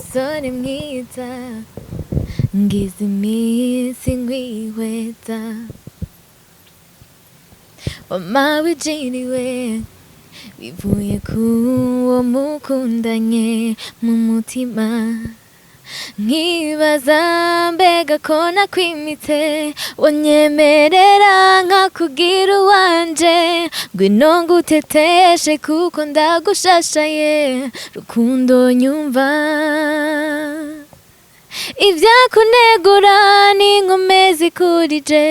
Soni mwiza ngize iminsi ngwihweza wamawe ujiriwe bivuye kuwo mukundanye mu mutima nkibaza mbega ko nakwimitse wanyemerera nkakugira uwanje ngwino nguteteshe kuko ndagushashaye rukundo nyumva ivyakunegura n'inkomezi kurije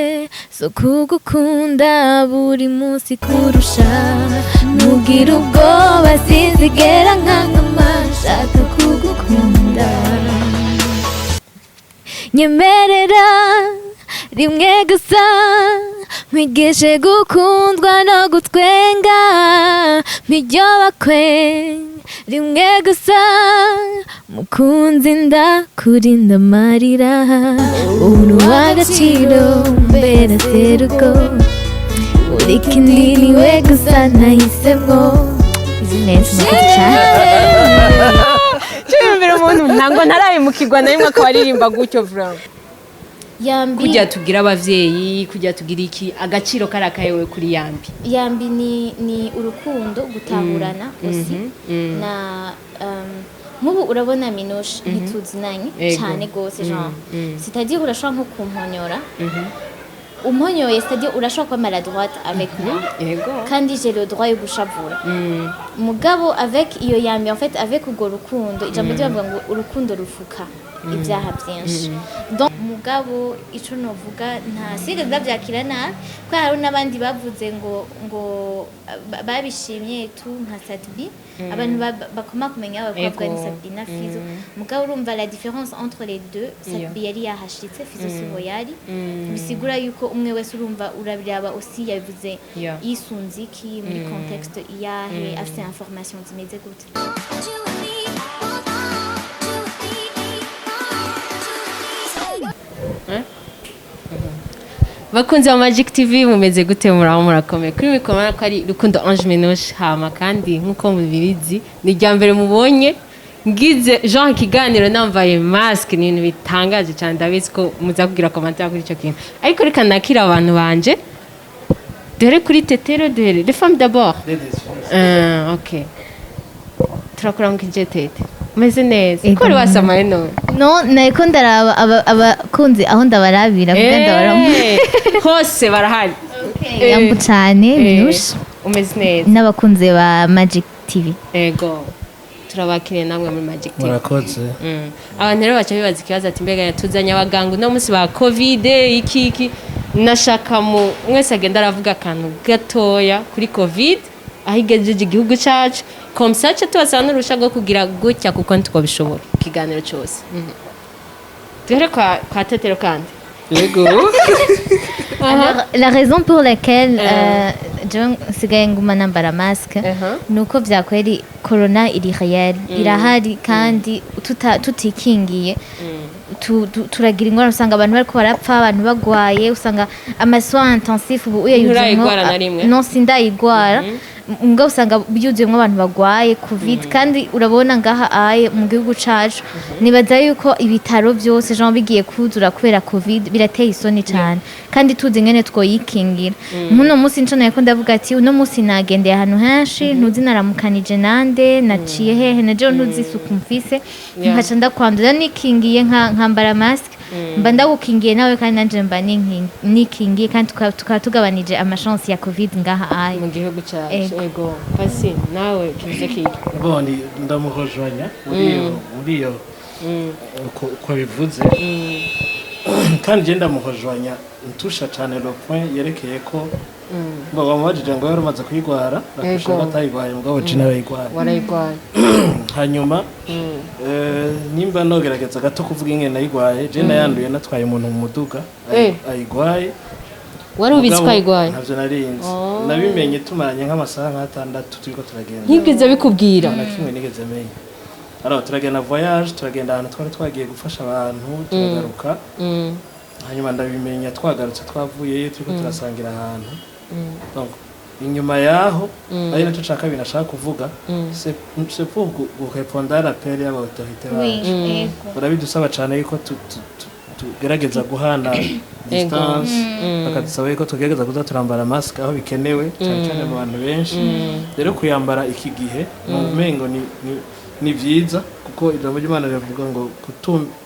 so kugukunda buri munsi kurusha nugira ubwoba sinzigera nkankama nshaka kugukunda nyemerera rimwe gusa nkwigishe gukundwa no gutwenga mpiryoba rimwe gusa mukunzi ndakurinda amarira uri uw'agaciro mbere serugo uri kinini we gusa nahisemwo izi neza cyumvira umuntu ntango ntarabimukirwa na rimwe akaba aririmba gutyo vraiment yambii kujya tugira abavyeyi kujya tugira iki agaciro karakayewe kuri yambii ni urukundo gutahurana aussi na nk'ubu urabona Minouche ntituzinanye cyane gose genre c'est-à-dire urashobora nko kumponyora umponyoye c'est-à-dire urashobora kuba maladroite avec moi kandi j'ai le droit yo gushavura mugabo avec iyo yambii en fait avec urwo rukundo ijambo ryavuga ngo urukundo rufuka ibyaha byinshi donc mugabo ico novuga nta siga ndavyakira nabi ko hari n'abandi bavuze ngo barabishimye tu nka Satbi abantu bakoma kumenya abakobwa ni Satbi na Fizzo mugabo urumva la différence entre les deux Satbi yari yahashitse Fizzo siho yari bisigura yuko umwe wese urumva urabiraba aussi yavuze yisunziki muri contexte iyahe afite information zimeze gute bakunze wa Magic TV mumeze gute murakomeye kuri mikomana ko ari rukundo Ange Minouche hama kandi nkuko mubizi ni rya mbere mubonye ngize Jean kiganiro nambaye masque ni ibintu bitangaje cyane ndabizi ko muza kugira commentaire kuri ico kintu ariko reka nakira abantu banje dore kuri TETERO dore les femmes d'abord OK turakora nk'injetete meze neza ko ari wasamaye none no nako ndaraba abakunzi aho ndabarabira vuga ndabaramu hose barahari yambu cyane Minouche umeze neza n'abakunzi ba Magic TV ego turabakiriye namwe muri Magic TV murakoze abantu rero bacha bibaza ikibazo ati mbega yatuzanye abaganga no munsi ba covid iki nashaka mu mwese agenda aravuga akantu gatoya kuri covid ahigejeje igihugu cyacu comme ça tubasana urushago kugira gutya kuko ntiko bishobora kiganiro cyose dore kwa TETERO kandi yego alors la raison pour laquelle John sigaye nguma nambara masque nuko vyakweri corona iri réel irahari kandi tutikingiye turagira ingorane usanga abantu bariko barapfa abantu bagwaye usanga amasoins intensifs ubu uyayuzemo non sindayigwara ngo usanga byuzuyemo abantu bagwaye covid kandi urabona ngaha aye mu gihugu cacu nibaza yuko ibitaro byose Jean bigiye kuzura kubera covid birateye isoni cyane kandi tuzi ngene twoyikingira muno musi ncana yako ndavuga ati uno musi nagendeye ahantu henshi ntuzi naramukanije nande naciye hehe naje ntuzi isuku mfise nkaca ndakwandura nikingiye nkambara mask mba ndagukingiye nawe kandi nanje mba nikingiye kandi tukaba tugabanije amachance ya covid ngaha aye mu gihugu cyacu ego pasi nawe kivuze kiki boni ndamuhojanya muri iyo uko bivuze kandi je ndamuhojanya ntusha cyane le point yerekeye ko ngo bamubajije ngo yari umaze kuyigwara bakusha batayigwaye mugabo jina warayigwaye hanyuma nimba nogerageza gato kuvuga ingene nayigwaye je nayanduye natwaye umuntu mu muduga ayigwaye wari ubizi ko ayigwaye navyo narinzi nabimenye tumaranye nk'amasaha nk'atandatu turiko turagenda ntigeze bikubwira na kimwe nigeze menya alors turagenda voyage turagenda ahantu twari twagiye gufasha abantu turagaruka hanyuma ndabimenya twagarutse twavuyeyo turiko turasangira ahantu donc inyuma yaho ari nacyo cya kabiri nashaka kuvuga c'est pour répondre à l'appel y'abautorité bacu urabidusaba cyane yuko tugerageza guhana distance bakadusaba yuko tugerageza kuza turambara mask aho bikenewe cyane cyane mu bantu benshi rero kuyambara iki gihe umengo ni byiza kuko ijambo ry'Imana rivuga ngo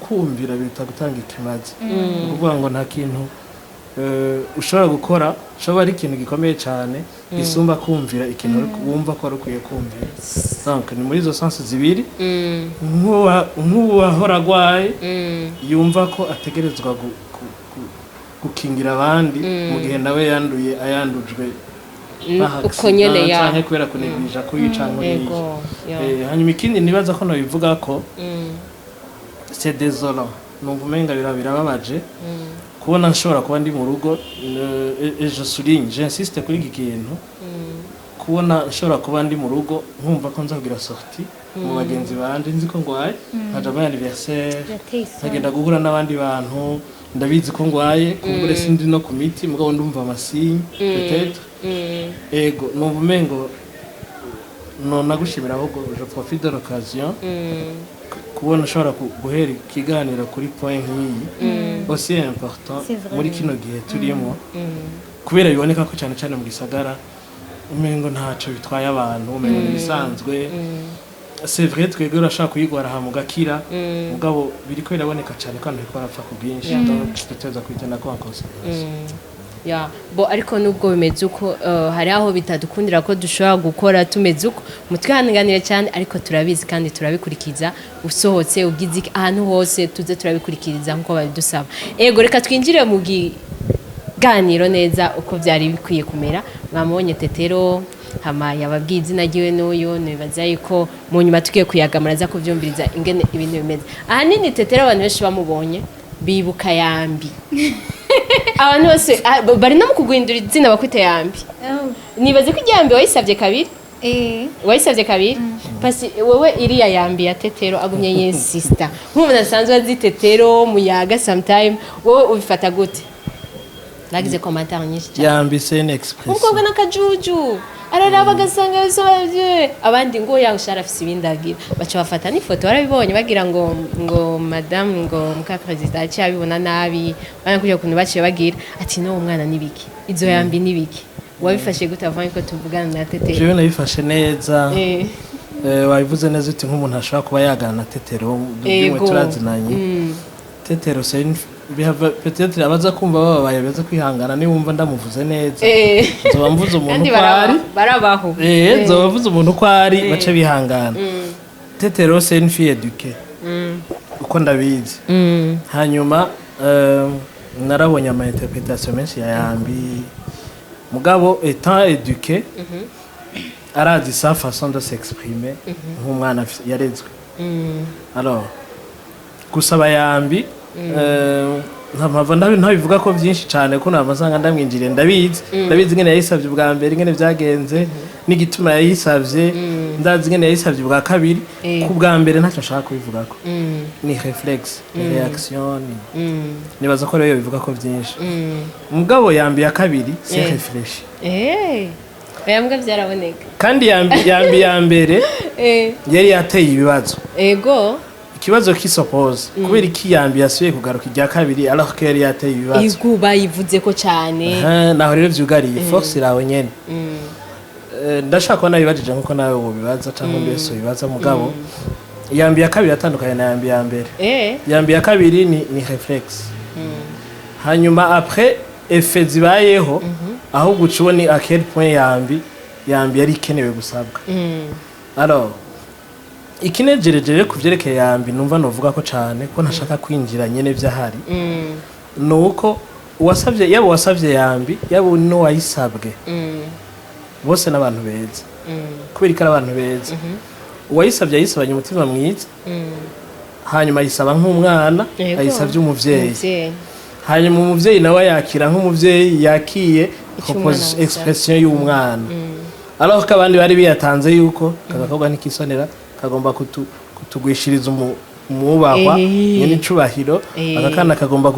kumvira bita gutanga ikimazi kuvuga ngo nta kintu ushobora gukora ushobora ari ikintu gikomeye cyane gisumba kumvira ikintu wumva ko ukwiye kumvira donc ni muri izo sense zibiri nk'uwahora agwaye yumva ko ategerezwa gukingira abandi mu gihe nawe yanduye ayandujwe uko nyene ya canke kubera kunegirija kuyica hanyuma ikindi nibaza ko nabivuga ko c'est désolant numva umenga birababaje kubona nshobora kuba ndi mu rugo je souligne j'insiste kuri iki kintu kubona nshobora kuba ndi mu rugo nkumva ko nzagira sortie mu bagenzi banje nzi ko ngwaye nkaja mu anniversaire nkagenda guhura n'abandi bantu ndabizi ko ngwaye kumbure sindi no ku miti mugabo ndumva amasinye peut-être ego numva umengo nagushimira ahubwo je profite de l'occasion kubona ushobora guhera ikiganiro kuri point nk'iyi aussi important muri kino gihe turimo kubera biboneka ko cyane cyane mu gisagara umengo ntaco bitwaye abantu umengo nibisanzwe c'est vrai twebwe urashaka kuyigwara ha mugakira mugabo biriko biraboneka cyane kandi ko arapfa ku bwinshi donc tuteza kwitana ko conséquence ya bo ariko nubwo bimeze uko hari aho bitadukundira ko dushobora gukora tumeze uko mutwihanganire cyane ariko turabizi kandi turabikurikiza usohotse ugize ahantu hose tuze turabikurikiza nko babidusaba ego reka twinjire mu ganiro neza uko byari bikwiye kumera mwamubonye Tetero hama yababwiye izina giwe n'uyo nibaza yuko mu nyuma tugiye kuyagamara za kuvyumviriza ingene ibintu bimeze ahanini Tetero abantu benshi bamubonye bibuka Yambii abantu bose bari no mukuguhindura izina bakwita Yambii nibaze ko Yambii wayisavye kabiri wayisavye kabiri pasi wewe iriya Yambii ya Tetero agumye yensista nk'umuntu asanzwe azi Tetero muyaga sometime wowe ubifata gute lagize commentaire nyinshi cyane Yambii c'est une expression umukobwa nakajuju araraba gasanga yasobaje abandi ngo yangushara afise ibindagira baca bafata n'ifoto barabibonye bagira ngo madame ngo muka president cyabibona nabi bana kujya kuntu baciye bagira ati no umwana nibiki izo Yambii nibiki wabifashe gutavanye ko tuvugana na Tetero jewe nabifashe neza wabivuze neza uti nk'umuntu ashobora kuba yagana na Tetero bimwe turazinanye Tetero c'est peut-être abaza kumva babaye beza kwihangana ni wumva ndamuvuze neza nzoba mvuze umuntu kwari barabaho nzoba mvuze umuntu kwari bace bihangana Tetero c'est une fille éduquée uko ndabizi hanyuma narabonye ama interprétation menshi ya Yambii mugabo étant éduqué arazi sa façon de s'exprimer nk'umwana yarezwe alors gusaba Yambii mpamvu ntabivuga ko byinshi cyane ko namasanga ndamwinjiriye ndabizi ngene yayisavye bwa mbere ngene byagenze n'igituma yayisavye ndazi ngene yayisavye bwa kabiri ku bwa mbere ntacyo nshaka kubivuga ko ni réflexe ni réaction nibaza ko rero bivuga ko byinshi mugabo Yambii ya kabiri c'est réfléchi yambwa byaraboneka kandi Yambii ya mbere yari yateye ibibazo ego ikibazo kisopoze kubera iki Yambii yasuye kugaruka ijya kabiri alors que yari yateye ibibazo iguba yivuze ko cyane naho rero vyugariye force irawe nyene ndashaka ko nabibajije nkuko nawe ubibaza cyangwa mbese ubibaza mugabo Yambii ya kabiri atandukanye na Yambii ya mbere Yambii ya kabiri ni réflexe hanyuma après effet zibayeho aho guciwe ni à quel point Yambii yari ikenewe gusabwa alors ikinejereje kuvyerekeye Yambii numva novuga ko cyane ko ntashaka kwinjira nyene vyahari nuko wasavye Yambii yabo no wayisabwe bose n'abantu beza kubera ikara abantu beza uwayisavye yisabanye umutima mwiza hanyuma yisaba nk'umwana ayisavye umuvyeyi hanyuma umuvyeyi nawe yakira nk'umuvyeyi yakiye expression y'umwana alors ko abandi bari biyatanze yuko kagakobwa nikisonera kagomba kutugwishiriza umubahwa Nyenicubahiro akakana kagomba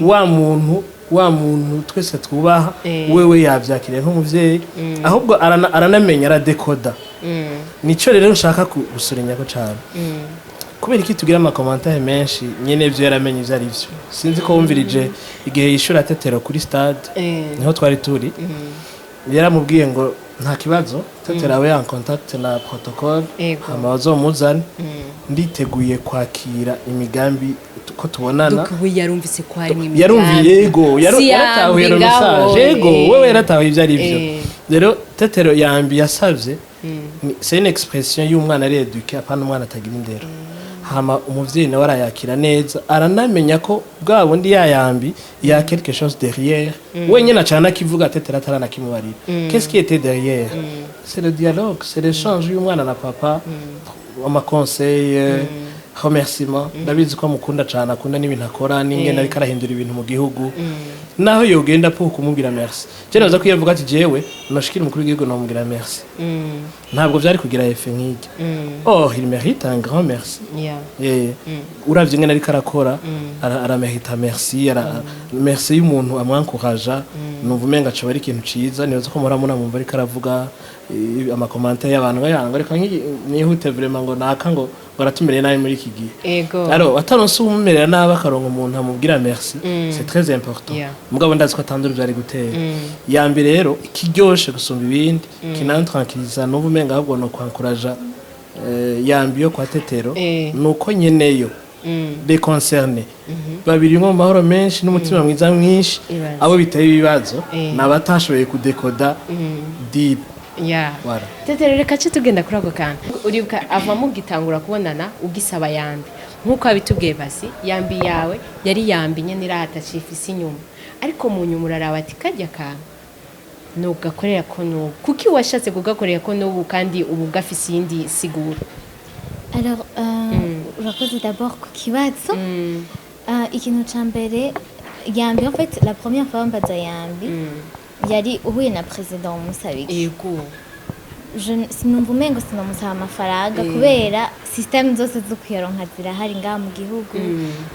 wa muntu wa muntu twese twubaha wewe yavyakiriye nk'umuvyeyi ahubwo aranamenya aradekoda nico rero nshaka gusurenya ko cyane kubera iki tugira amakomantere menshi nyene ivyo yaramenye ivyo ari vyo sinzi ko wumvirije igihe yishura tetero kuri stade niho twari turi yaramubwiye ngo nta kibazo tetero awe en contact na protocole hama bazomuzane nditeguye kwakira imigambi ko tubonana dukubu yarumvise ko hari imigambi yarumviye yego yaratahuye no message yego wewe yaratahuye ivyo ari vyo rero tetero yambi yasavye c'est une expression y'umwana ari eduqué apana umwana atagira indero hama umuvyeyi nawe arayakira neza aranamenya ko bwa bundi yayambi ya quelque chose derrière wenyine acana kivuga tetera atarana kimubarira qu'est-ce qui était derrière c'est le dialogue c'est l'échange y'umwana na papa ama conseil remerciement ndabizi ko mukunda cyane akunda n'ibintu akora n'ingene ariko arahindura ibintu mu gihugu naho yogenda po kumubwira merci je naza ko yavuga ati jewe nashikira umukuru w'igihugu namubwira merci ntabwo byari kugira effet nk'iki il mérite un grand merci uravye ingene ariko arakora aramerita merci merci y'umuntu amwankouraja numva umenga cyo bari ikintu ciza nibaza ko mura munamumva ariko aravuga amakomantere y'abantu bayanga ariko nihute vraiment ngo naka ngo baratumire nabi muri iki gihe alors ataronse umumerera nabi akaronka umuntu amubwira merci c'est très important mugabo ndazi ko atandura byari gutera yambi rero ikiryoshe gusumba ibindi kinantranquiliza n'ubu menga ahubwo no kwankuraja yambi yo kwa tetero nuko nyeneyo des concernés babiri mu mahoro menshi n'umutima mwiza mwinshi abo biteye ibibazo nabatashoboye kudekoda deep wara tetero reka cyo tugenda kuri ako kana uribuka avamo gitangura kubonana ugisaba yambi nkuko abitubwiye basi yambi yawe yari yambi nyene irata cifisi inyuma ariko mu nyuma uraraba ati kajya kana nugakorera ko nubu kuki washatse kugakorera ko nubu kandi ubu gafise yindi siguro alors urakoze d'abord ku kibazo ikintu ca mbere yambi en fait la première fois mbaza yambi yari uhuye na president umusabiki yego sinumva umengo sinamusaba amafaranga kubera système zose zo kuyaronka zirahari ngaha mu gihugu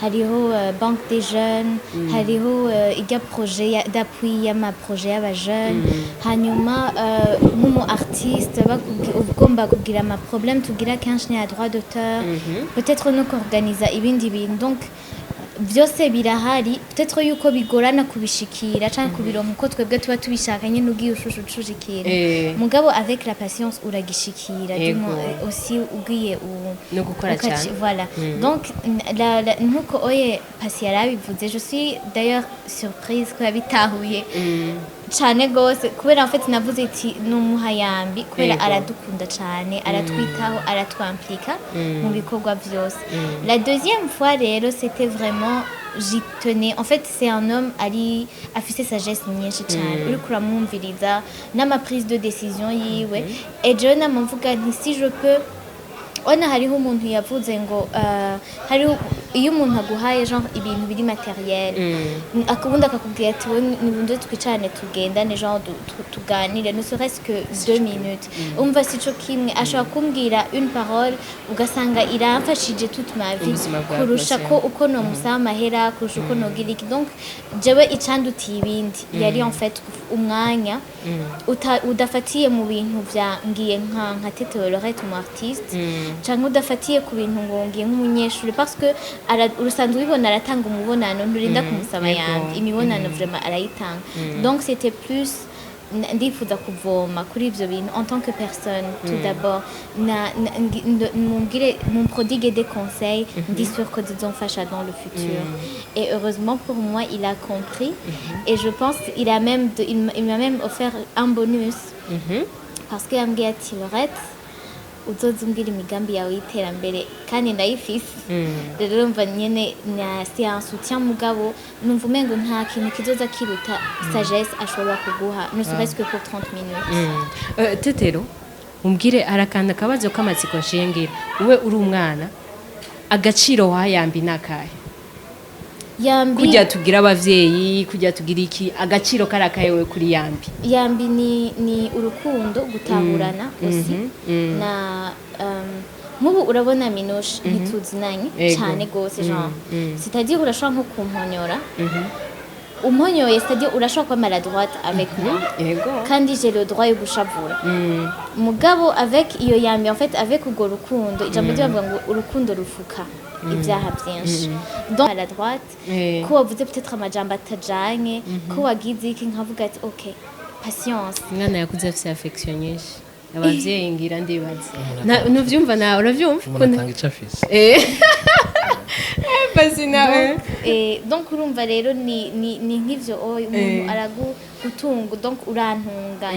hariho banque des jeunes hariho ijya projet d'appui y'ama projet y'aba jeunes hanyuma nk'umu artiste ugomba kugira ama problème tugira kenshi ni à droit d'auteur peut-être no organiser ibindi bintu donc byose birahari peut-être yuko bigorana kubishikira cyangwa kubironka uko twebwe tuba tubishaka nyine ugiye ushushikira mugabo avec la patience uragishikira aussi ugiye no gukora cyane voilà donc nkuko oye pasi yarabivuze je suis d'ailleurs surprise ko yabitahuye cyane gose kubera en fait navuze iti n'umuhayambi kubera aradukunda cyane aratwitaho aratwamplika mu bikorwa byose la deuxième fois rero c'était vraiment j'y tenais en fait c'est un homme afise sagesse nyinshi cyane uri kuramwumviriza n'ama prise de décision yiwe et je namvuga nti si je peux ona hariho umuntu yavuze ngo hariho iyo umuntu aguhaye genre ibintu biri materiel akabunda akakubwira ati we nibunde twicane tugendane genre tuganire ne serait-ce que 2 minutes umva sico kimwe ashaka kumbwira une parole ugasanga iramfashije toute ma vie kurusha ko uko no musama mahera kurusha uko no giriki donc jewe icandutiye ibindi yari en fait umwanya udafatiye mu bintu bya ngiye nka TETERO mu artiste cyangwa udafatiye ku bintu ngo ngiye nk'umunyeshuri parce que urusanzwe ubibona aratanga umubonano nturinda kumusaba yandi imibonano vraiment arayitanga donc c'était plus ndifuza kuvoma kuri ivyo bintu en tant que personne tout d'abord mon prodiguer des conseils ndi sûr que zizomfasha dans le futur et heureusement pour moi il a compris et je pense il m'a même offert un bonus parce que yambwiye ati Lorette uzozumbwira imigambi yawe y'iterambere kandi ndayifise rero mva nyene c'est un soutien mugabo numva umengo nta kintu kizoza kiruta sagesse ashobora kuguha ne serait-ce que pour 30 minutes tetero umbwire arakanda kabazo kamatsiko nshengera uwe uri umwana agaciro wayambi nakaye yambi kujya tugira abavyeyi kujya tugira iki agaciro karakayewe kuri yambi ni urukundo gutahurana aussi na nk'ubu urabona Minoche ntituzinanye cyane gose genre c'est-à-dire urashobora nko kumponyora umponyoye c'est-à-dire urashobora kuba maladroite avec moi kandi j'ai le droit yo gushavura mugabo avec iyo yambi en fait avec urwo rukundo ijambo ryavuga ngo urukundo rufuka ibyaha byinshi donc maladroite ko wavuze peut-être amajambo atajanye ko wagize iki nkavuga ati okay patience mwana yakuze afite affection nyinshi abavyeyi ngira ndibaza nuvyumva nawe uravyumva unatanga icafisi basi nawe donc urumva rero ni nk'ivyo umuntu aragutunga donc urantunga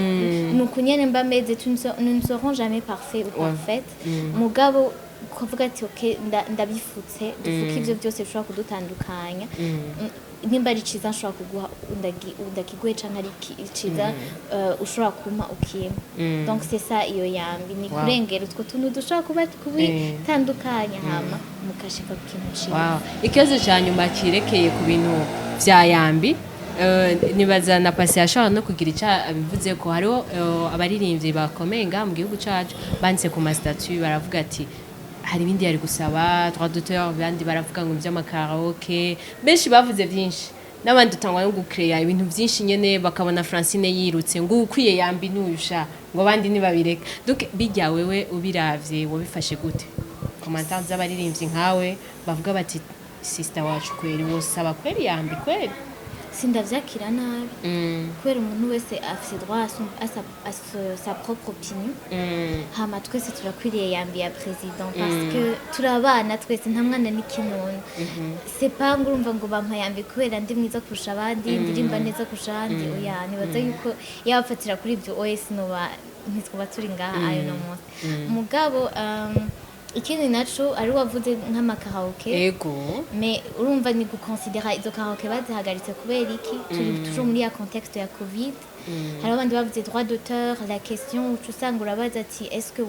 nuko nyene mba meze nous ne serons jamais parfaits ou parfaites mugabo kuvuga ati okay ndabifutse dufuka ivyo byose bishobora kudutandukanya nimba ari ciza nshobora kuguha undakiguhe canke ari ciza ushobora kumpa ukima donc c'est ça iyo yambi ni kurengera utwo tuntu dushobora kuba kubitandukanya hama mukashika ku kintu ciza ikibazo ca nyuma kirekeye ku bintu vya yambi nibaza na pasi yashobora no kugira ica abivuze ko hariho abaririmbyi bakomeye ngaha mu gihugu cacu banditse ku mastatut baravuga ati hari ibindi yari gusaba droit d'auteur bandi baravuga ngo by'amakaraoke benshi bavuze byinshi n'abandi dutangwa no gucreate ibintu byinshi nyene bakabona Francine yirutse ngo ukwiye yambi nuyusha ngo bandi nibabireka donc bijya wewe ubiravye wabifashe gute commentaires z'abaririmbyi nkawe bavuga bati sister wacu kweri wosaba kweri yambi kweri sindavyakira nabi kubera umuntu wese afite droit à sa propre opinion hama twese turakwiriye yambi ya president parce que turabana twese nta mwana n'ikinone c'est pas ngurumva ngo bampa yambi kubera ndi mwiza kurusha abandi ndirimba neza kurusha abandi oya nibaza yuko yabafatira kuri ibyo OS ntitwaba turi ngaha ayo no munsi mugabo ikindi naco ari wavuze nk'amakaraoke yego mais urumva ni guconsidera izo karaoke bazihagaritse kubera iki turi toujours muri ya contexte ya covid hari abandi bavuze droit d'auteur la question usanga urabaza ati est-ce que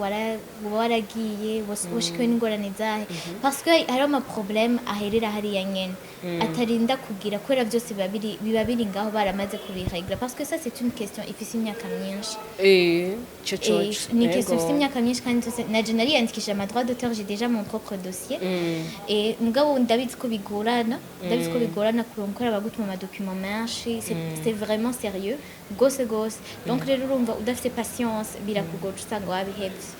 waragiye woshikwe n'ingorane zahe parce que hari ama problème aherera hari ya nyene atarinda kugira kwera byose biba biri ngaho baramaze kubiregra parce que ça c'est une question ifise imyaka myinshi ni question ifise imyaka myinshi kandi na generali yandikishije ama droit d'auteur j'ai déjà mon propre dossier et mugabo ndabizi ko bigorana kuronkora abagutuma ama documents menshi c'est vraiment sérieux gose donc rero urumva udafite patience birakugora usanga wabihebye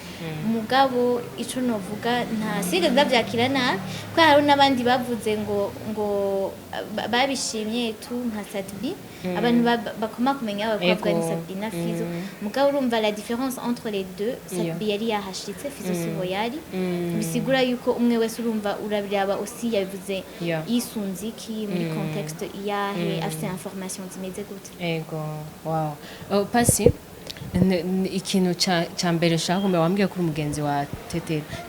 mugabo ico novuga nta siga ndavyakira nabi ko hari n'abandi bavuze ngo babishimye tu nka Satbi abantu bakoma kumenya abakobwa ni Satbi na Fizzo mugabo urumva la différence entre les deux Satbi yari yahashitse Fizzo siho yari bisigura yuko umwe wese urumva urabiraba aussi yabivuze yisunziki muri contexte iyahe afite information zimeze gute wow pasi ikintu ca mbere nshaka kumenya wambwiye kuri umugenzi wa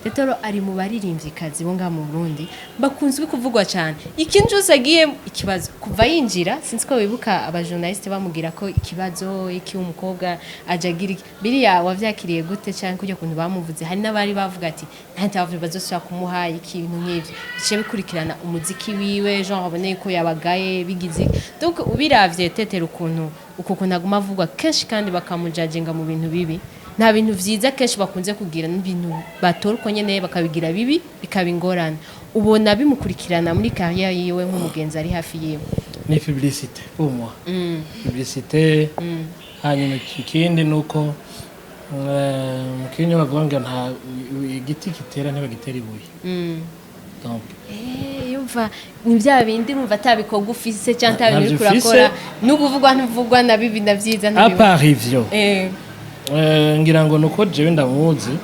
TETERO ari mu baririmvyikazi bo nga mu Burundi bakunzwe kuvugwa cyane ikintu cyose agiye ikibazo kuva yinjira sinzi ko wibuka abajournaliste bamugira ko ikibazo iki umukobwa ajagira biriya wavyakiriye gute cyane kujya kuntu bamuvuze hari n'abari bavuga ati nta bavuze bazosubira kumuha ikintu nk'ivyo bice bikurikirana umuziki wiwe genre aboneye ko yabagaye bigize donc ubiravye TETERO uko kunaguma avugwa kenshi kandi bakamujajinga mu bintu bibi nta bintu vyiza kenshi bakunze kugira n'ibintu batora uko nyene bakabigira bibi bikabingorana ubona bimukurikirana muri carrière yiwe nk'umugenzi ari hafi yiwe ni publicité pour moi publicité hanyuma ikindi nuko mukinyo bavuga ngo nta igiti kitera ntibagitera ibuye donc yumva ni bya bindi numva atabikoga ufise cyangwa atabiri kurakora n'ukuvugwa ntuvugwa na bibi ndavyiza aparivyo ngira ngo nuko jewe ndamuzi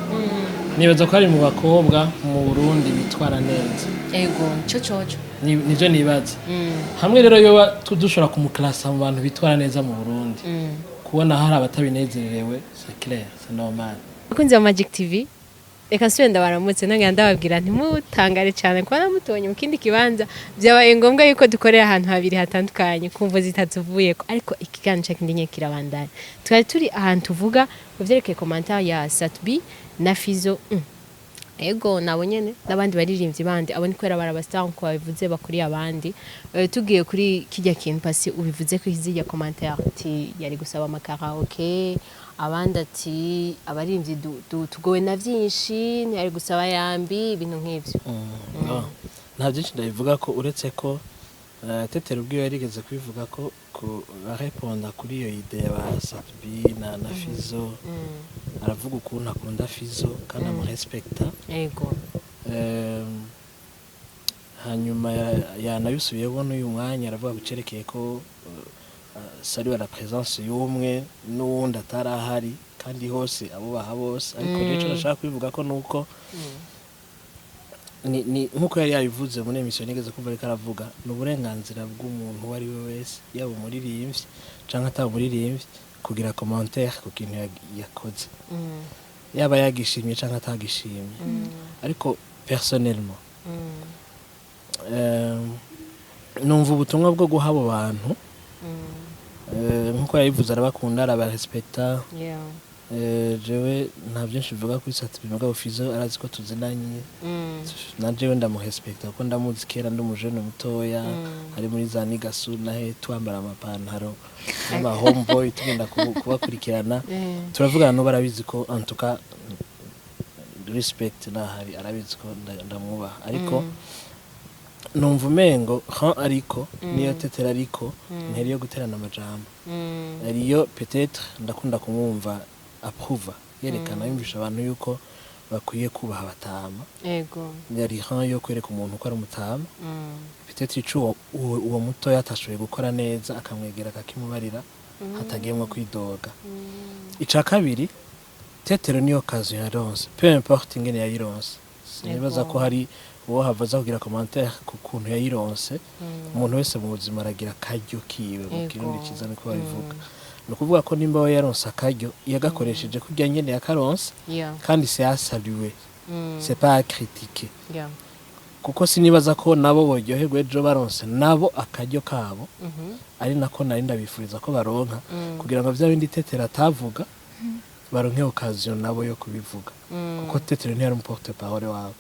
nibaza ko ari mu bakobwa mu Burundi bitwara neza ego cococo nivyo nibaza hamwe rero yo tudushora kumuklasa mu bantu bitwara neza mu Burundi kubona hari abatabinezerewe c'est clair c'est normal kunze wa Magic TV reka nsubenda baramutse nongera ndababwira ntimutangare cyane kuba namutonye mu kindi kibanza byabaye ngombwa yuko dukorera ahantu habiri hatandukanye kumvo zitatuvuyeko ariko ikiganiro cyakindi kirabandanya twari turi ahantu tuvuga kuvyerekeye commentaire ya Satbi na Fizzo ego nabo nyene n'abandi baririmbyi bandi abo ni kwera barabastar ko babivuze bakuri abandi tugiye kuri kijya kintu pasi ubivuze ko izijya commentaire ati yari gusaba amakaraoke abandi ati abaririmbyi tugowe na vyinshi ntiyari gusaba yambi ibintu nk'ivyo nta byinshi ndabivuga ko uretse ko Tetero ubwiwe yarigeze kwivuga ko areponda kuri iyo ide ya ba Satbi na Fizzo aravuga ukuntu akunda Fizzo kandi amurespekta yego hanyuma yanabisubiyeho n'uyu mwanya aravuga gucerekeye ko sari la présence y'umwe n'uwundi atarahari kandi hose abo baha bose ariko rero nashaka kwivuga ko nuko ni nkuko yari yabivuze muri emission nigeze kumva ariko aravuga n'uburenganzira bw'umuntu wari we wese yaba umuririmbyi canke ataba umuririmbyi kugira commentaire ku kintu yakoze yaba yagishimye canke atagishimye ariko personnellement numva ubutumwa bwo guha abo bantu nkuko yabivuze arabakunda arabarespecta jewe nta byinshi bivuga kuri Satbi mugabo Fizzo arazi ko tuzinanye na jewe ndamurespekta kuko ndamuzi kera ndi umujene mutoya ari muri za nigasu nahe twambara amapantaro n'ama homeboy tugenda kubakurikirana turavugana no barabizi ko en tout cas respect nahari arabizi ko ndamwubaha ariko numva umengo ariko niyo tetero ariko nteri yo guterana amajambo ariyo peut-être ndakunda kumwumva approva yerekana yumvisha abantu yuko bakwiye kubaha batama yego yari yo kwereka umuntu ko ari umutama peut-être ico uwo muto yatashoboye gukora neza akamwegera akakimubarira hatagiyemwe kwidoga ica kabiri tetero niyo kazo yaronse peu importe ingene yayironse sinibaza ko hari uwo havaza kugira commentaire ku kuntu yayironse umuntu wese mu buzima aragira karyo kiwe mu kirundi kiza niko babivuga nukuvuga ko nimba we yaronse akaryo yagakoresheje kurya nyene yakaronse kandi c'est à saluer c'est pas à critiquer kuko sinibaza ko nabo boryoherwe ejo baronse nabo akaryo kabo ari nako nari ndabifuriza ko baronka kugira ngo vya bindi tetera atavuga baronke occasion nabo yo kubivuga kuko tetero ntiyari umuporte parole wabo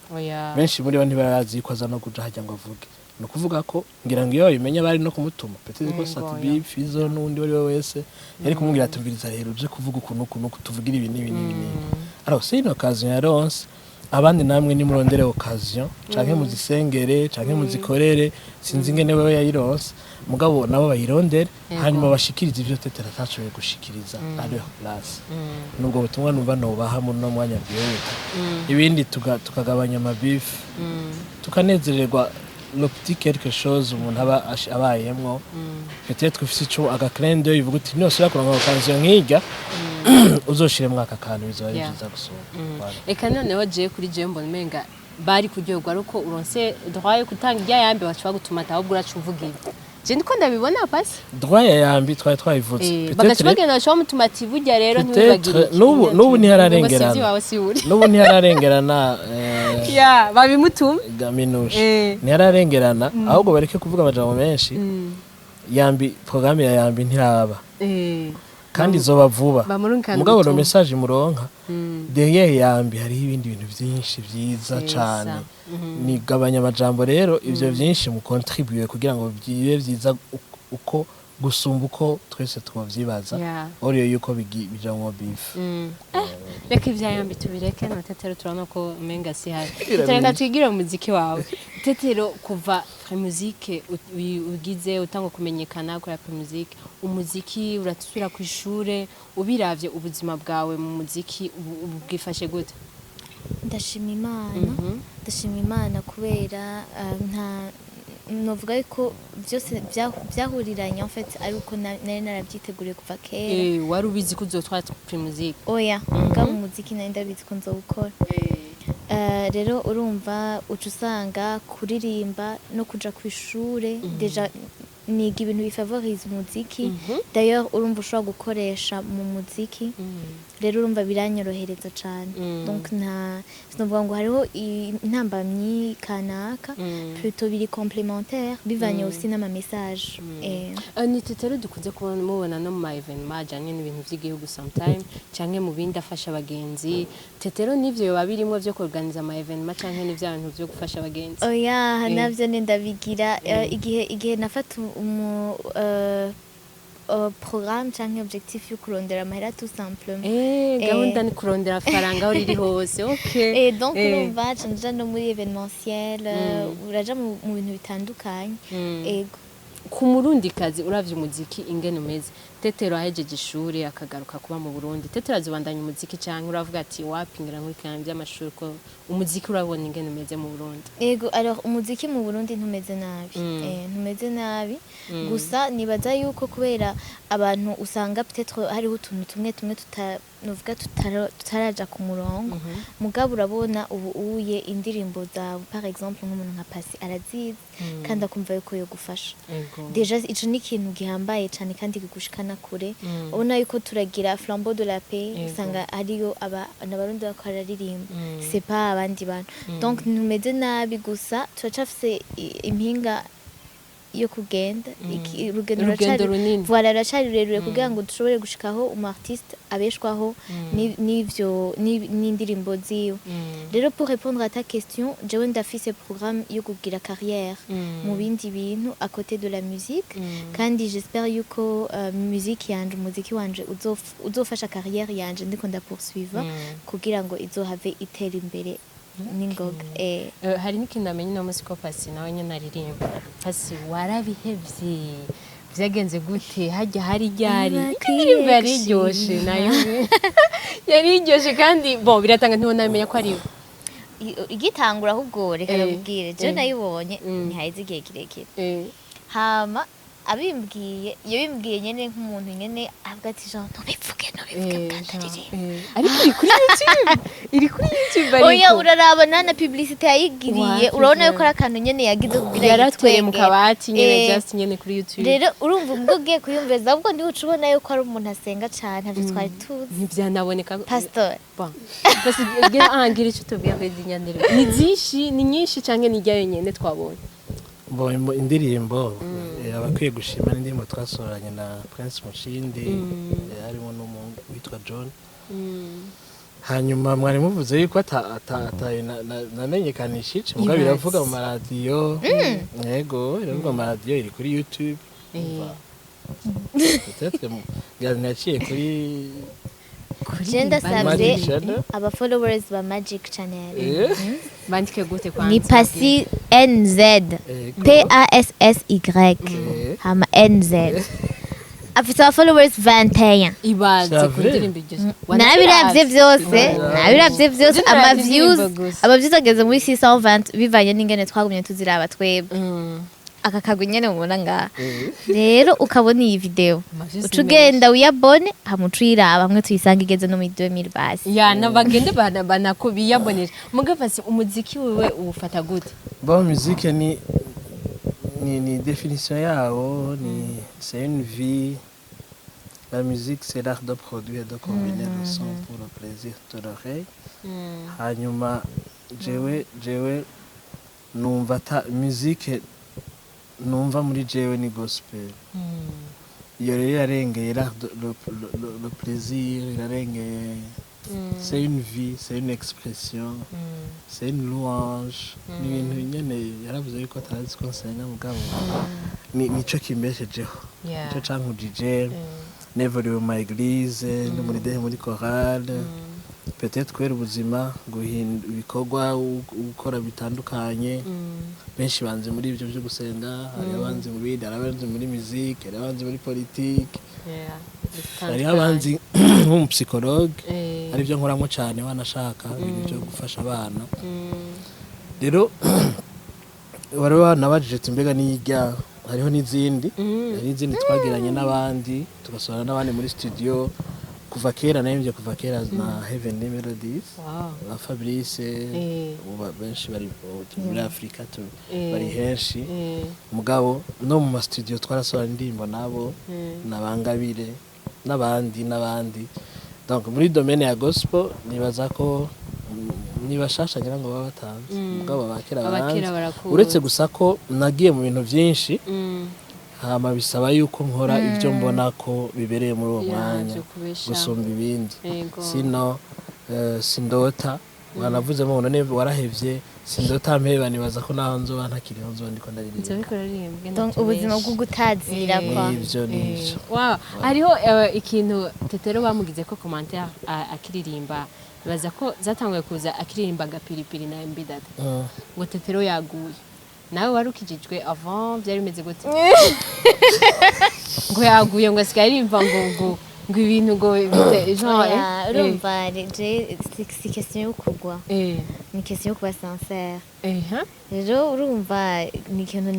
benshi muri bo ntibarazi ko aza no kuja hajya ngo avuge nukuvuga ko ngira ngo iyo babimenya bari no kumutuma peut-être ko Satbi Fizzo n'undi wari wese yari kumubwira atumviriza rero uje kuvuga ukuntu tuvugira ibi n'ibi alors c'est une occasion yaronse abandi namwe ni murondere occasion canke muzisengere canke muzikorere sinzi ngene wewe yayironse mugabo nabo bayirondere hanyuma bashikiriza ivyo tetera atashoboye gushikiriza à leur place nubwo butumwa numva no baha muri no mwanya bwihuta ibindi tukagabanya amabifu tukanezererwa le petit quelque chose umuntu aba abayemwo peut-être ufise ico agaclende yivuga uti nose yakuronka occasion nk'ijya uzoshire mwaka kantu bizoba biza gusoma eka noneho je kuri je mbona menga bari kuryoherwa ariko uronse droit yo kutanga ijya yambe bashobora gutuma ahubwo uracuvuga ibi je ndiko ndabibona pasi droit ya yambi twayivuze peut-être bagashobora bashobora mutuma ati burya rero ntibibagire n'ubu ntihararengerana n'ubu ntihararengerana ya babimutuma gaminushe ntihararengerana ahubwo bareke kuvuga amajambo menshi yambi programme ya yambi ntiraba kandi zoba vuba mugabo no message muronka derrière yambi hari ibindi bintu byinshi byiza cyane ni gabanya amajambo rero ivyo byinshi mu contribuer kugira ngo bibe byiza uko gusumba uko twese twavyibaza oriyo yuko bija mu beef reka ivya yambi tubireke no tetero turabona ko umenga si hari tetero twigira umuziki wawe tetero kuva musique ugize utanga kumenyekana kuri musique umuziki uratsubira ku ishure ubiravye ubuzima bwawe mu muziki ubwifashe gute ndashima imana kubera nta novuga ko byose byahuriranye en fait ari uko nari narabyiteguriye kuva kera wari ubizi ko uzotwara musique oya ngabo umuziki nari ndabizi ko nzowukora rero urumva uca usanga kuririmba no kuja ku ishure deja niga ibintu bifavoriza umuziki d'ailleurs urumva ushobora gukoresha mu muziki rero urumva biranyorohereza cyane donc sinovuga ngo hariho intambamyi kanaka plutôt biri complémentaire bivanye aussi n'ama message ni tetero dukunze kubona mubona no mu evenement ajanye n'ibintu by'igihugu sometime canke mu bindi afasha abagenzi tetero nivyo babirimo byo organiza ama evenement canke n'ivyo abantu byo gufasha abagenzi oya navyo ndabigira igihe nafata programme canke objectif yo kurondera amahera tout simplement gahunda ni kurondera faranga aho riri hose okay donc urumva canja no muri événementiel uraja mu bintu bitandukanye ego ku murundi kazi uravye umuziki ingene umeze Tetero ahejeje ishuri akagaruka kuba mu Burundi Tetero azobandanya umuziki canke uravuga ati wapingira nkurikirana by'amashuri ko umuziki urabona ingene umeze mu Burundi Ego alors umuziki mu Burundi ntumeze nabi ntumeze nabi gusa nibaza yuko kubera abantu usanga peut-être hariho utuntu tumwe nuvuga tutaraja ku murongo mugabo urabona ubu uye indirimbo zawe par exemple nk'umuntu nka Pasi arazizi kandi akumva yuko yo gufasha deja ico ni ikintu gihambaye cyane kandi kigushikana kure ubona yuko turagira flambeau de la paix usanga hariyo abarundi bakararirimba c'est pas abandi bantu donc ntumeze nabi gusa turacafise impinga yo kugenda urugendo runini voilà racari rurerure kugira ngo dushobore gushikaho artiste abeshwaho n'ivyo n'indirimbo ziwe rero pour répondre à ta question jewe ndafise programme yo kugira carrière mu bindi bintu à côté de la musique kandi j'espère yuko musique yanje umuziki wanje uzofasha carrière yanje ndiko ndapoursuivre kugira ngo izohave itera imbere ningoga hari n'ikintu namenye no musiko Pasi nawe nyene aririmba Pasi warabihevye vyagenze gute hajya hari ryari indirimbo yariryoshe nayo yariryoshe kandi bo biratanga ntibonamenya ko ari igitangura ahubwo reka nabwire je nayibonye ntihaize igihe kirekire hama abimbwiye yabimbwiye nyene nk'umuntu nyene avuga ati Jean ntubivuge ariko iri kuri YouTube ariko oya urarabona na publicité yayigiriye urabona yuko ari akantu nyene yagize kugira yaratweye mu kabati nyene just nyene kuri YouTube rero urumva ubwo ugiye kuyumveza ahubwo ndi ucubona yuko ari umuntu asenga cyane ntabyo twari tuzi ntibyanaboneka pastor basi ngira icyo tubwiye ko izinyandere ni nyinshi canke ni ryayo nyene twabonye indirimbo abakwiye gushima n'indirimbo twasoranye na Prince Mushindi harimo n'umuntu witwa John hanyuma mwari muvuze yuko namenyekanishije mugabo biravuga mu maradiyo yego biravuga mu maradiyo iri kuri YouTube peut-être naciye kuri Jenda savye aba followers ba Magic Channel bandike gute kwanza ni Pasi NZ PASSY hama NZ afite aba followers 21 ibaze kundirimba ibyo nabiravye vyose ama views ageze muri 620 bivanye n'ingene twagumye tuziraba twebwe aka kagwe nyene mubona ngaha rero ukabona iyi video ucugenda uyabone hamuciraba hamwe tuyisanga igeze no mu 2000 basi ya nabagende banako biyaboneje mugafasi umuziki wewe ufata gute bon musique ni définition yawo ni c'est une vie la musique c'est l'art de produire de combiner le son pour le plaisir de l'oreille hanyuma jewe numva ta musique numva muri jewe ni gospel iyo rero yarengeye le plaisir yarengeye c'est une vie c'est une expression c'est une louange n'ibintu nyene yaravuze yuko atazi ko nsenga mugabo nico kimbeshejeho nico cankujije nevuriwe mu église no muri chorale peut-être kubera ubuzima guhinda ibikorwa gukora bitandukanye benshi banze muri ibyo byo gusenga hari abanze mu bindi hari abanze muri musique hari abanze muri politique hari abanze nk'umupsychologue ari byo nkoramo cyane wanashaka ibintu byo gufasha abana rero wari nabajije mbega nijya hariho n'izindi twagiranye n'abandi tugasorana n'abandi muri studio kuva kera nayimvye kuva kera na Heavenly Melodies na Fabrice benshi bari muri Afrika bari henshi mugabo no mu studio twarasohora indirimbo nabo nabangabire n'abandi donc muri domaine ya gospel nibaza ko nibashashagira ngo baba batanze mugabo bakera uretse gusa ko nagiye mu bintu byinshi hama bisaba yuko nkora ibyo mbona ko bibereye muri uwo mwanya gusumba ibindi sino sindota wanavuze mu none warahevye sindota mpeba nibaza ko naho nzoba ntakiriho nzoba ndiko ndaririmba donc ubuzima bwo gutazira kwa ivyo nico wow hariho ikintu Tetero bamugize ko commentaire akiririmba baza ko zatanguye kuza akiririmba gapiripiri na mbidada ngo Tetero yaguye nawe warukijijwe avant byari bimeze gute ngo yaguye ngo asigaye arimva ngo ibintu ngo urumva si question yo kugwa ni question yo kuba sincere rero urumva ni ikintu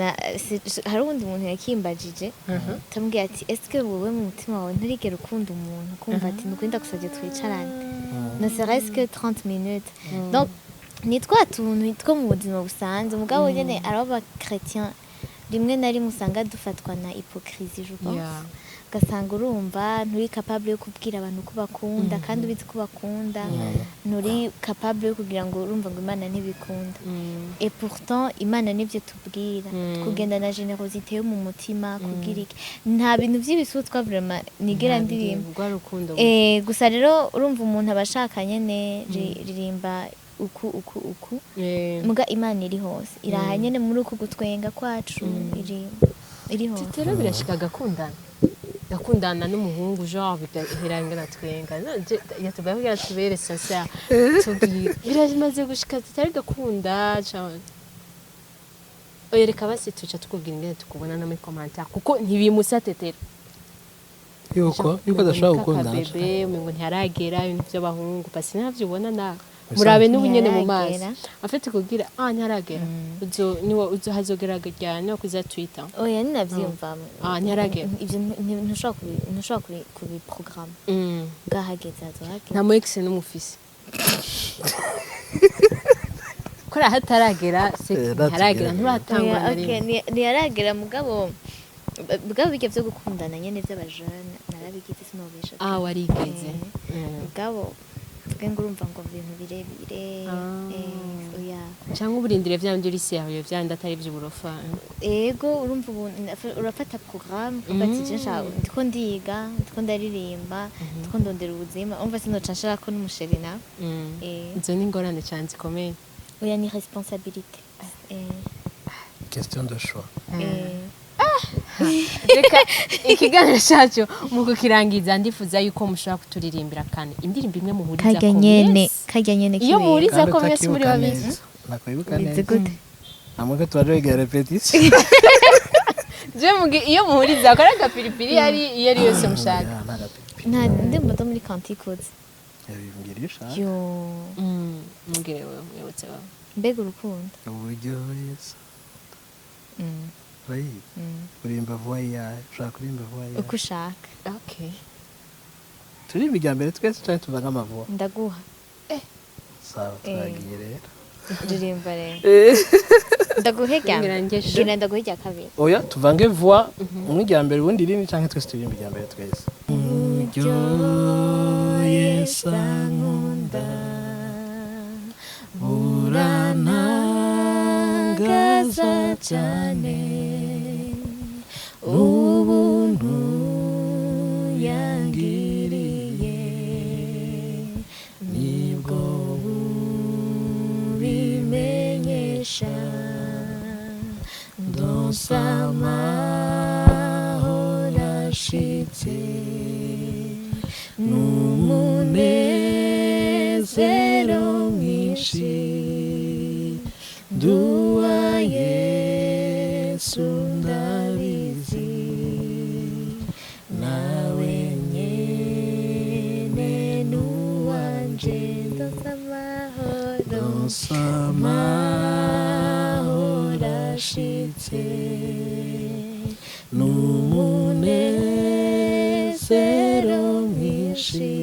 hari uwundi muntu yakimbajije tambwiye ati eske wowe mu mutima wawe nturigera ukunda umuntu kumva ati nukunda gusabye twicarane ne serait-ce que 30 minutes donc ni twa tuntu two mu buzima busanzwe umugabo nyene araba chrétien rimwe na rimwe usanga dufatwa na hypocrisie je pense gasanga urumva nturi capable yo kubwira abantu ko bakunda kandi ubizi ko bakunda nturi capable yo kugira ngo urumva ngo Imana ntibikunda et pourtant Imana nivyo tubwira kugenda na generosité yo mu mutima kugira iki nta bintu vy'ibisutwa vraiment nigera ndirimba gusa rero urumva umuntu abashakanye ne ririmba uku muga Imana iri hose iraha nyene muri uku gutwenga kwacu iri hose Tetero birashika gakundana n'umuhungu genre birangana twenga yatubaye kugira tubere sasa tubwira birazimaze gushika tutari gakunda cyane oyereka basi tuca tukubwira ingene tukubona no muri commentaire kuko ntibimusa Tetero yuko adashobora gukundana bebe ngo ntiharagera ibintu by'abahungu basi navyo ubona na murabe n'ubunyene mu mazi afite kugira ntiharagera uzo hazogeragera no kuza Twitter oya ninavyumvamo ntiharagera ivyo ntushobora kubi programme gahageze azohagera nta mu ex n'umufisi kora hataragera ntiharagera nturatangwa na rimwe ntiharagera mugabo bijya vyo gukundana nyene vy'abajana narabigize sinobesha warigeze mugabo ngo urumva ngo ibintu birebire cyangwa uburindire vyanje uri sérieux vyande atari vy'uburofa ego urumva urafata programme ubatije ndiko ndiga ndiko ndaririmba ndiko ndondera ubuzima umva sinoca nshaka ko n'umusherina izo ni ingorane cyane zikomeye oya ni responsabilité question de choix reka ikiganiro cyacu mu kukirangiza ndifuza yuko mushobora kuturirimbira kane indirimbo imwe muhuriza kajya nyene iyo muhuriza ko mwese muri babiri nakwibuka neza amwe turaregera repetition iyo muhuriza ko agapiripiri yari iyo ari yose mushaka nta ndimbo zo muri canticodes yabimbwira ishaka yo mugire wewe mwibutse wawe mbega urukundo uburyo yesa kurimba voyage ushaka kurimba voyage uko ushaka okay turimba ijya mbere twese cyane tuvaga amavuwa ndaguha sawa twagiye rero ndirimba rero ndaguhe genda ndaguhe ijya kabiri oya tuvange voix umwe ijya mbere ubundi irindi cyangwa twese turimba ijya mbere twese uburyo yesa nkunda burantangaza cyane ubuntu yangiriye nibwo bubimenyesha ndonsama horashitse n'umunezero mwinshi duwa Yesu ndabizi nawe nyene nuwanje ndosamahoro ashitse n'umunezero mwinshi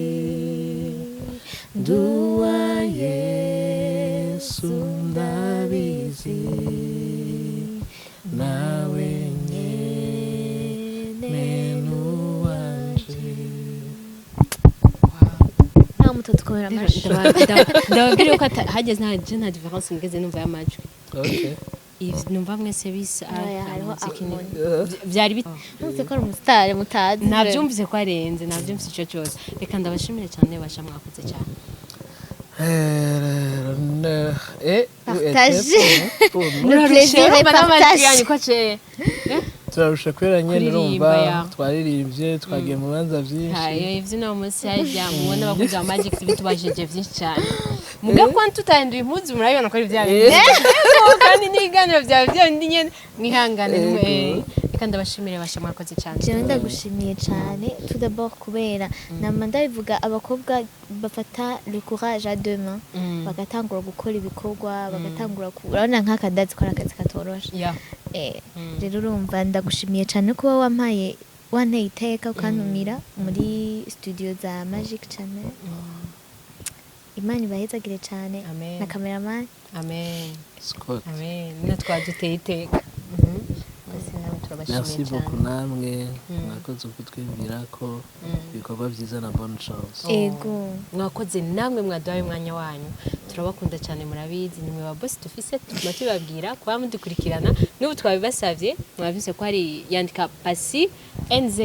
duwa Yesu ndabizi nawe nyene nuwanje nta muto twora amashi ndababwira ko hageze nta difference ngeze numva y'amajwi okay numva mwese bisa hariho byari ntuze ko ari umusitari mutazi nabyumvise ko arenze nabyumvise icyo cyose reka ndabashimire cyane basha mwakoze cyane partage le plaisir est partagé turarusha kubera nyene Kuririmba, ya. urumva twaririmbye twagiye mu bibanza vyinshi hayo ivyo no munsi harya mubona abakuzi ba Magic TV tubashije vyinshi cyane muga ko tutahinduye impuzu murabibona ko ari vya kandi n'ibiganiro vyawe vyandi nyene mwihangane reka ndabashimire basha mwakoze cyane jewe ndagushimiye cyane tout d'abord kubera nama ndabivuga abakobwa bafata le courage à deux mains bagatangura gukora ibikorwa bagatangura urabona nk'akadazi kora akazi katoroshe rero urumva ndagushimiye cyane kuba wampaye wanteye iteka ukantumira muri studio za Magic Channel Imana ibahezagire cyane na cameraman amen Scott amen natwaduteye iteka merci beaucoup namwe mwakoze kutwibwira ko ibikorwa byiza na bonne chance ego mwakoze namwe mwaduhaye umwanya wanyu turabakunda cyane murabizi nimwe ba boss dufise tuma tubabwira kuba mudukurikirana n'ubu twabibasavye mwabize ko hari yandika pasi NZ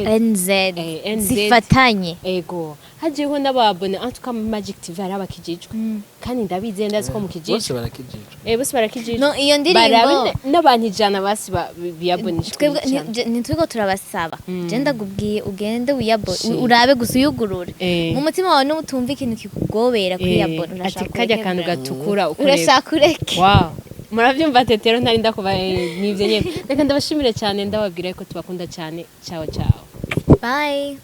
zifatanye ego hajeho n'ababone en tout cas Magic TV hari abakijijwe kandi ndabize ndazi ko mukijijwe bose barakijijwe bose barakijijwe no iyo ndirimbo n'abantu ijana basi biyabonishwe nitwigo turabasaba je ndagubwiye ugende urabe gusa uyugurure mu mutima wawe n'utumva ikintu kikugobera kwiyabona urashaka kajya kantu gatukura urashaka ureke wow muravyumva tetero ntari ndakuba nivyo nyene reka ndabashimire cyane ndababwira ko tubakunda cyane ciao ciao bye